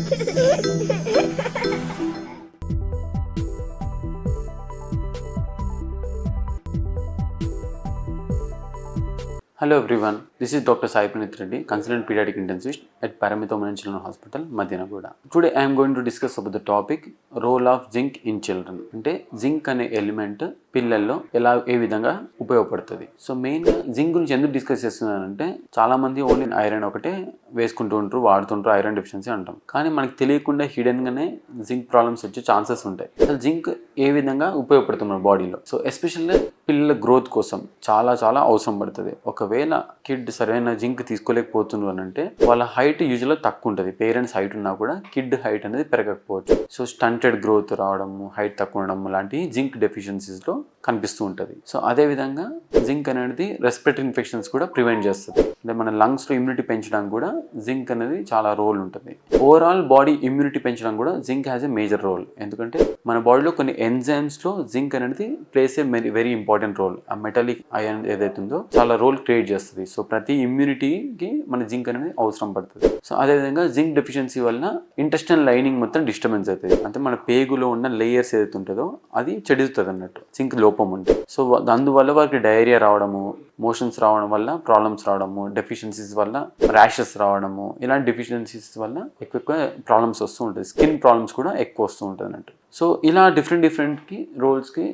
Hello everyone, this is Dr. Sai Punit Reddy, consultant pediatric intensivist at Paramita Women and Children Hospital, Madhyanaguda. Today I am going to discuss about the topic role of zinc in children. అంటే zinc అనే element పిల్లల్లో ఏ విధంగా ఉపయోగపడుతుంది. So మెయిన్గా zinc గురించి ఎందుకు discuss చేస్తున్నానంటే చాలా మంది ఓన్లీ ఐరన్ ఒకటే వేసుకుంటూ ఉంటారు, వాడుతుంటారు, ఐరన్ డెఫిషియన్సీ అంటాం. కానీ మనకు తెలియకుండా హిడెన్గానే జింక్ ప్రాబ్లమ్స్ వచ్చే ఛాన్సెస్ ఉంటాయి. అసలు జింక్ ఏ విధంగా ఉపయోగపడుతుంది మన బాడీలో? సో ఎస్పెషల్లీ పిల్లల గ్రోత్ కోసం చాలా అవసరం పడుతుంది. ఒకవేళ కిడ్ సరైన జింక్ తీసుకోలేకపోతున్నారు అని అంటే వాళ్ళ హైట్ యూజువల్గా తక్కువ ఉంటుంది. పేరెంట్స్ హైట్ ఉన్నా కూడా కిడ్ హైట్ అనేది పెరగకపోవచ్చు. సో స్టంటెడ్ గ్రోత్ రావడము, హైట్ తక్కువ ఉండడం లాంటి జింక్ డెఫిషియన్సీస్లో కనిపిస్తూ ఉంటుంది. సో అదేవిధంగా జింక్ అనేది రెస్పిరేటరీ ఇన్ఫెక్షన్స్ కూడా ప్రివెంట్ చేస్తుంది. అంటే మన లంగ్స్లో ఇమ్యూనిటీ పెంచడానికి కూడా జింక్ అనేది చాలా రోల్ ఉంటుంది. ఓవరాల్ బాడీ ఇమ్యూనిటీ పెంచడం కూడా zinc has a major role. ఎందుకంటే మన బాడీలో కొన్ని ఎంజైమ్స్లో జింక్ అనేది plays a very important role. ఆ మెటాలిక్ అయాన్ ఏదైతే ఉందో చాలా రోల్ క్రియేట్ చేస్తుంది. సో ప్రతి ఇమ్యూనిటీకి మన జింక్ అనేది అవసరం పడుతుంది. సో అదేవిధంగా జింక్ డెఫిషియన్సీ వల్ల ఇంటెస్టైనల్ లైనింగ్ మొత్తం డిస్టర్బెన్స్ అవుతుంది. అంటే మన పేగులో ఉన్న లేయర్స్ ఏదైతే ఉంటుందో అది చెడుతుంది అన్నట్టు జింక్ లోపం ఉంటే. సో అందువల్ల వారికి డయేరియా రావడము, మోషన్స్ రావడం వల్ల ప్రాబ్లమ్స్ రావడము, డెఫిషియన్సీస్ వల్ల ర్యాషెస్ రావడము, ఇలాంటి డెఫిషియన్సీస్ వల్ల ఎక్కువ ప్రాబ్లమ్స్ వస్తూ ఉంటుంది. స్కిన్ ప్రాబ్లమ్స్ కూడా ఎక్కువ వస్తూ ఉంటుంది అన్నట్టు. సో ఇలా డిఫరెంట్కి రోల్స్కి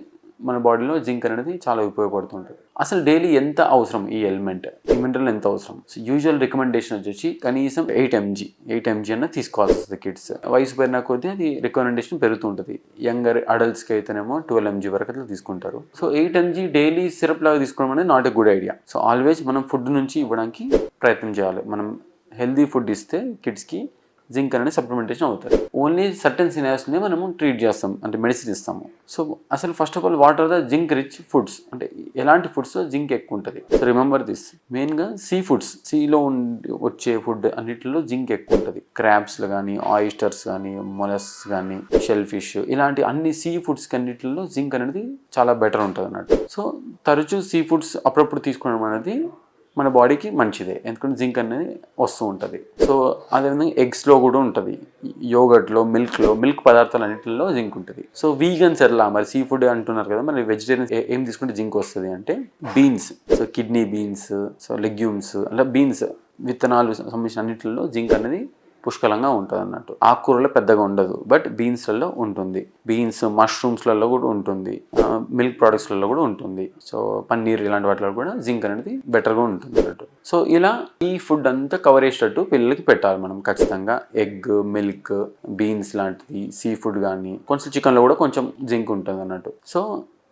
మన బాడీలో జింక్ అనేది చాలా ఉపయోగపడుతుంటుంది. అసలు డైలీ ఎంత అవసరం ఈ ఎలిమెంట్, ఈ మినరల్ ఎంత అవసరం? సో యూజువల్ రికమెండేషన్ వచ్చేసి కనీసం 8 mg అన్న తీసుకోవాల్సి వస్తుంది కిడ్స్. వయసు పెరిగిన కొద్దీ అది రికమెండేషన్ పెరుగుతుంటుంది. యంగర్ అడల్ట్స్కి అయితేనేమో 12 mg వరకు అట్లా తీసుకుంటారు. సో 8 mg డైలీ సిరప్ లాగా తీసుకోవడం అనేది not a good idea. So always మనం ఫుడ్ నుంచి ఇవ్వడానికి ప్రయత్నం చేయాలి. మనం హెల్దీ ఫుడ్ ఇస్తే కిడ్స్కి జింక్ అనేది సప్లిమెంటేషన్ అవుతుంది. ఓన్లీ సర్టెన్ సినారియోస్ని మనము ట్రీట్ చేస్తాం, అంటే మెడిసిన్ ఇస్తాము. సో అసలు first of all what are the zinc rich foods, అంటే ఎలాంటి ఫుడ్స్లో జింక్ ఎక్కువ ఉంటుంది? సో రిమెంబర్ దిస్, మెయిన్గా సీ ఫుడ్స్, సీలో వచ్చే ఫుడ్ అన్నిటిలో జింక్ ఎక్కువ ఉంటుంది. క్రాబ్స్లో కానీ, ఆయిస్టర్స్ కానీ, మొలస్క్స్ కానీ, షెల్ ఫిష్, ఇలాంటి అన్ని సీ ఫుడ్స్ అన్నిటిలో జింక్ అనేది చాలా బెటర్ ఉంటుంది అన్నట్టు. సో తరచూ సీ ఫుడ్స్ అప్పుడప్పుడు తీసుకోవడం అనేది మన బాడీకి మంచిదే, ఎందుకంటే జింక్ అనేది వస్తూ ఉంటుంది. సో అదేవిధంగా ఎగ్స్లో కూడా ఉంటుంది, యోగర్ట్లో, మిల్క్ పదార్థాలు అన్నింటిలో జింక్ ఉంటుంది. సో వీగన్స్ ఎలా మరి సీ ఫుడ్ అంటున్నారు కదా, మరి వెజిటేరియన్స్ ఏం తీసుకుంటే జింక్ వస్తుంది అంటే beans, so kidney beans, so legumes, అలా బీన్స్ విత్తనాలు సంబంధించిన అన్నింటిలో జింక్ అనేది పుష్కలంగా ఉంటుంది అన్నట్టు. ఆకుకూరలో పెద్దగా ఉండదు, బట్ బీన్స్లలో ఉంటుంది. బీన్స్, మష్రూమ్స్లలో కూడా ఉంటుంది, మిల్క్ ప్రోడక్ట్స్లలో కూడా ఉంటుంది. సో పన్నీర్ ఇలాంటి వాటిలో కూడా జింక్ అనేది బెటర్గా ఉంటుంది అన్నట్టు. సో ఇలా ఈ ఫుడ్ అంతా కవర్ చేసేటట్టు పిల్లలకి పెట్టాలి మనం ఖచ్చితంగా. ఎగ్, మిల్క్, బీన్స్ లాంటిది, సీ ఫుడ్ కానీ, కొంచెం చికెన్లో కూడా కొంచెం జింక్ ఉంటుంది అన్నట్టు. సో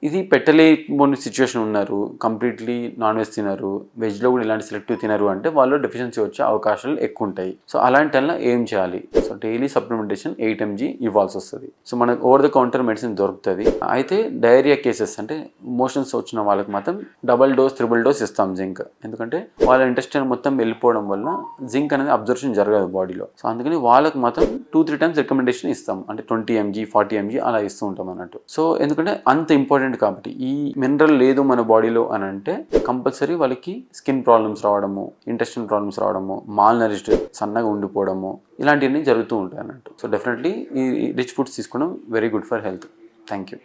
ఇది పెట్టలేని సిచ్యువేషన్ ఉన్నారు, కంప్లీట్లీ నాన్ వెజ్ తినరు, వెజ్లో కూడా ఇలాంటి సెలెక్టివ్ తినరు అంటే వాళ్ళు డెఫిషియన్సీ వచ్చే అవకాశాలు ఎక్కువ ఉంటాయి. సో అలాంటి వల్ల ఏం చేయాలి? సో డైలీ సప్లిమెంటేషన్ 8 mg ఇవ్వాల్సి వస్తుంది. సో మనకు ఓవర్ ద కౌంటర్ మెడిసిన్ దొరుకుతుంది. అయితే డయేరియా కేసెస్ అంటే మోషన్స్ వచ్చిన వాళ్ళకి మాత్రం డబల్ డోస్, ట్రిపుల్ డోస్ ఇస్తాం జింక్. ఎందుకంటే వాళ్ళ ఇంటెస్టైన్ మొత్తం వెళ్ళిపోవడం వల్ల జింక్ అనేది అబ్జర్ప్షన్ జరగదు బాడీలో. సో అందుకని వాళ్ళకి మాత్రం 2-3 times రికమెండేషన్ ఇస్తాం, అంటే 20 mg, 40 mg అలా ఇస్తూ ఉంటాం అన్నట్టు. సో ఎందుకంటే అంత ఇంపార్టెంట్ కాబట్టి ఈ మినరల్ లేదు మన బాడీలో అని అంటే కంపల్సరీ వాళ్ళకి స్కిన్ ప్రాబ్లమ్స్ రావడము, ఇంటెస్టైనల్ ప్రాబ్లమ్స్ రావడము, మాల్ నరిష్డ్, సన్నగా ఉండిపోవడము, ఇలాంటివన్నీ జరుగుతూ ఉంటాయి అన్నట్టు. సో డెఫినెట్లీ ఈ రిచ్ ఫుడ్స్ తీసుకోవడం very good for health. Thank you.